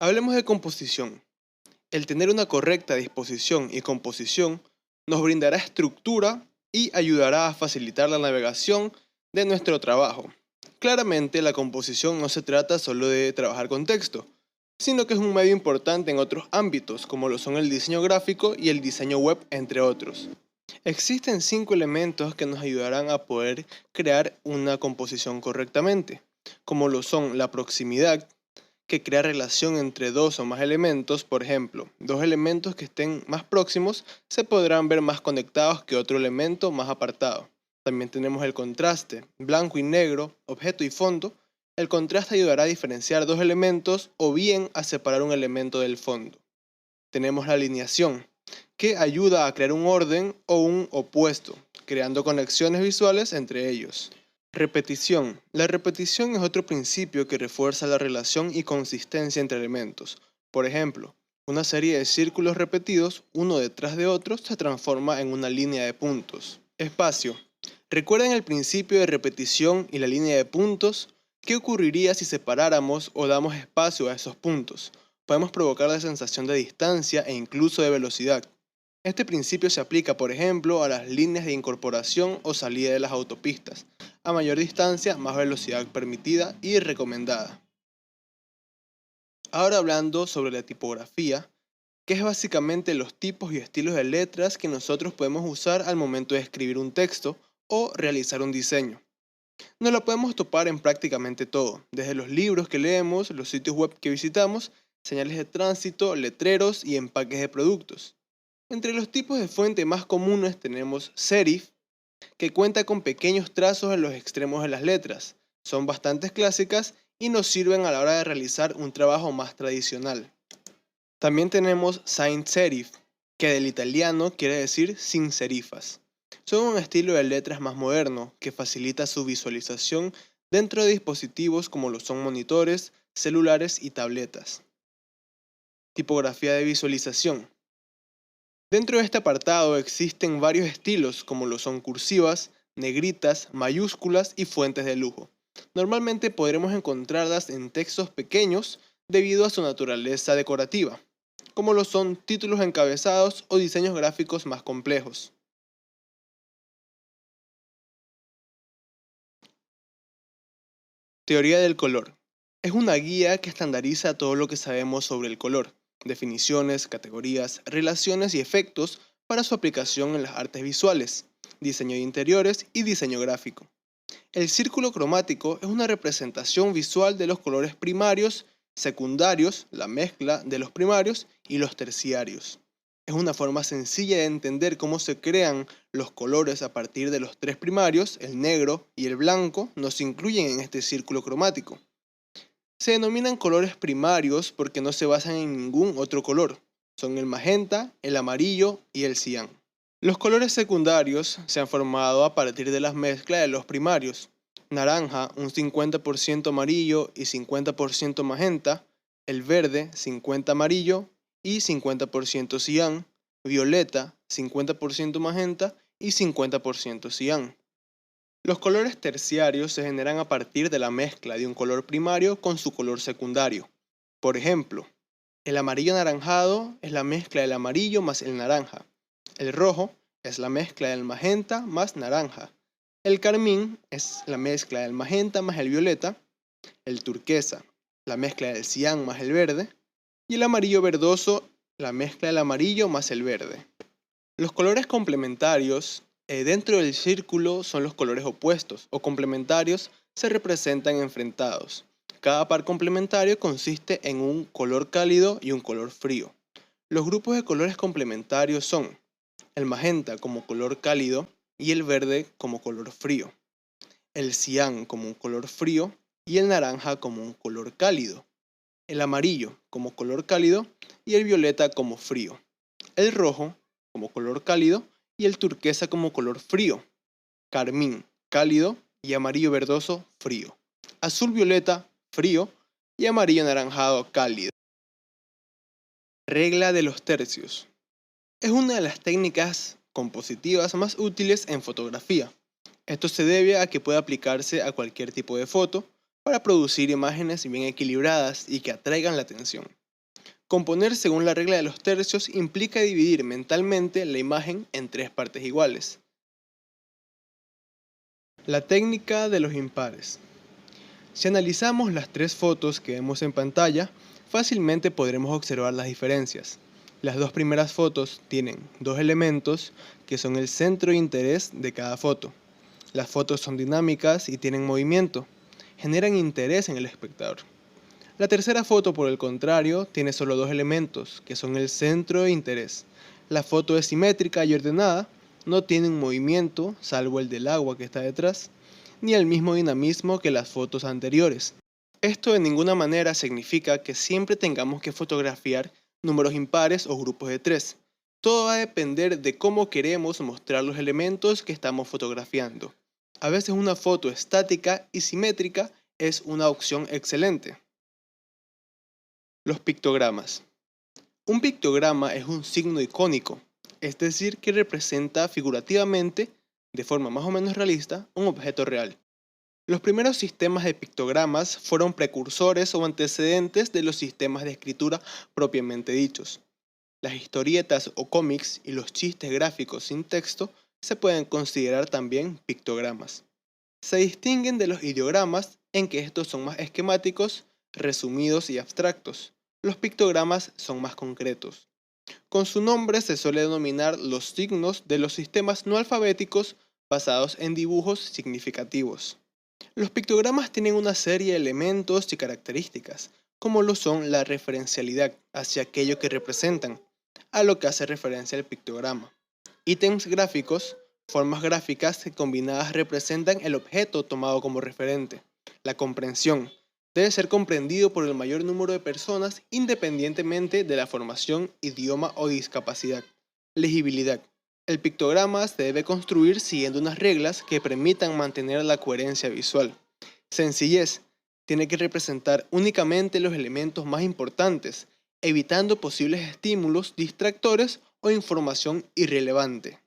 Hablemos de composición. El tener una correcta disposición y composición nos brindará estructura y ayudará a facilitar la navegación de nuestro trabajo. Claramente, la composición no se trata solo de trabajar con texto, sino que es un medio importante en otros ámbitos, como lo son el diseño gráfico y el diseño web, entre otros. Existen 5 elementos que nos ayudarán a poder crear una composición correctamente, como lo son la proximidad, que crea relación entre dos o más elementos. Por ejemplo, dos elementos que estén más próximos se podrán ver más conectados que otro elemento más apartado. También tenemos el contraste, blanco y negro, objeto y fondo. El contraste ayudará a diferenciar dos elementos o bien a separar un elemento del fondo. Tenemos la alineación, que ayuda a crear un orden o un opuesto, creando conexiones visuales entre ellos. Repetición. La repetición es otro principio que refuerza la relación y consistencia entre elementos. Por ejemplo, una serie de círculos repetidos, uno detrás de otro, se transforma en una línea de puntos. Espacio. ¿Recuerdan el principio de repetición y la línea de puntos? ¿Qué ocurriría si separáramos o damos espacio a esos puntos? Podemos provocar la sensación de distancia e incluso de velocidad. Este principio se aplica, por ejemplo, a las líneas de incorporación o salida de las autopistas. A mayor distancia, más velocidad permitida y recomendada. Ahora hablando sobre la tipografía, que es básicamente los tipos y estilos de letras que nosotros podemos usar al momento de escribir un texto o realizar un diseño. Nos lo podemos topar en prácticamente todo, desde los libros que leemos, los sitios web que visitamos, señales de tránsito, letreros y empaques de productos. Entre los tipos de fuente más comunes tenemos serif, que cuenta con pequeños trazos en los extremos de las letras. Son bastante clásicas y nos sirven a la hora de realizar un trabajo más tradicional. También tenemos sans serif, que del italiano quiere decir sin serifas. Son un estilo de letras más moderno que facilita su visualización dentro de dispositivos como lo son monitores, celulares y tabletas. Tipografía de visualización. Dentro de este apartado existen varios estilos como lo son cursivas, negritas, mayúsculas y fuentes de lujo. Normalmente podremos encontrarlas en textos pequeños debido a su naturaleza decorativa, como lo son títulos encabezados o diseños gráficos más complejos. Teoría del color. Es una guía que estandariza todo lo que sabemos sobre el color, definiciones, categorías, relaciones y efectos para su aplicación en las artes visuales, diseño de interiores y diseño gráfico. El círculo cromático es una representación visual de los colores primarios, secundarios, la mezcla de los primarios y los terciarios. Es una forma sencilla de entender cómo se crean los colores a partir de los tres primarios, el negro y el blanco, nos incluyen en este círculo cromático. Se denominan colores primarios porque no se basan en ningún otro color. Son el magenta, el amarillo y el cian. Los colores secundarios se han formado a partir de las mezclas de los primarios. Naranja, un 50% amarillo y 50% magenta. El verde, 50 amarillo y 50% cian. Violeta, 50% magenta y 50% cian. Los colores terciarios se generan a partir de la mezcla de un color primario con su color secundario. Por ejemplo, el amarillo anaranjado es la mezcla del amarillo más el naranja. El rojo es la mezcla del magenta más naranja. El carmín es la mezcla del magenta más el violeta. El turquesa, la mezcla del cian más el verde. Y el amarillo verdoso, la mezcla del amarillo más el verde. Los colores complementarios dentro del círculo son los colores opuestos o complementarios, se representan enfrentados. Cada par complementario consiste en un color cálido y un color frío. Los grupos de colores complementarios son el magenta como color cálido y el verde como color frío, el cian como un color frío y el naranja como un color cálido, el amarillo como color cálido y el violeta como frío, el rojo como color cálido y el turquesa como color frío, carmín cálido y amarillo verdoso frío, azul violeta frío y amarillo anaranjado cálido. Regla de los tercios. Es una de las técnicas compositivas más útiles en fotografía. Esto se debe a que puede aplicarse a cualquier tipo de foto para producir imágenes bien equilibradas y que atraigan la atención. Componer según la regla de los tercios implica dividir mentalmente la imagen en tres partes iguales. La técnica de los impares. Si analizamos las tres fotos que vemos en pantalla, fácilmente podremos observar las diferencias. Las dos primeras fotos tienen dos elementos que son el centro de interés de cada foto. Las fotos son dinámicas y tienen movimiento, generan interés en el espectador. La tercera foto, por el contrario, tiene solo dos elementos, que son el centro de interés. La foto es simétrica y ordenada, no tiene un movimiento, salvo el del agua que está detrás, ni el mismo dinamismo que las fotos anteriores. Esto de ninguna manera significa que siempre tengamos que fotografiar números impares o grupos de tres. Todo va a depender de cómo queremos mostrar los elementos que estamos fotografiando. A veces una foto estática y simétrica es una opción excelente. Los pictogramas. Un pictograma es un signo icónico, es decir, que representa figurativamente, de forma más o menos realista, un objeto real. Los primeros sistemas de pictogramas fueron precursores o antecedentes de los sistemas de escritura propiamente dichos. Las historietas o cómics y los chistes gráficos sin texto se pueden considerar también pictogramas. Se distinguen de los ideogramas en que estos son más esquemáticos, resumidos y abstractos. Los pictogramas son más concretos. Con su nombre se suele denominar los signos de los sistemas no alfabéticos basados en dibujos significativos. Los pictogramas tienen una serie de elementos y características, como lo son la referencialidad hacia aquello que representan, a lo que hace referencia el pictograma. Ítems gráficos, formas gráficas que combinadas representan el objeto tomado como referente. La comprensión. Debe ser comprendido por el mayor número de personas independientemente de la formación, idioma o discapacidad. Legibilidad. El pictograma se debe construir siguiendo unas reglas que permitan mantener la coherencia visual. Sencillez. Tiene que representar únicamente los elementos más importantes, evitando posibles estímulos distractores o información irrelevante.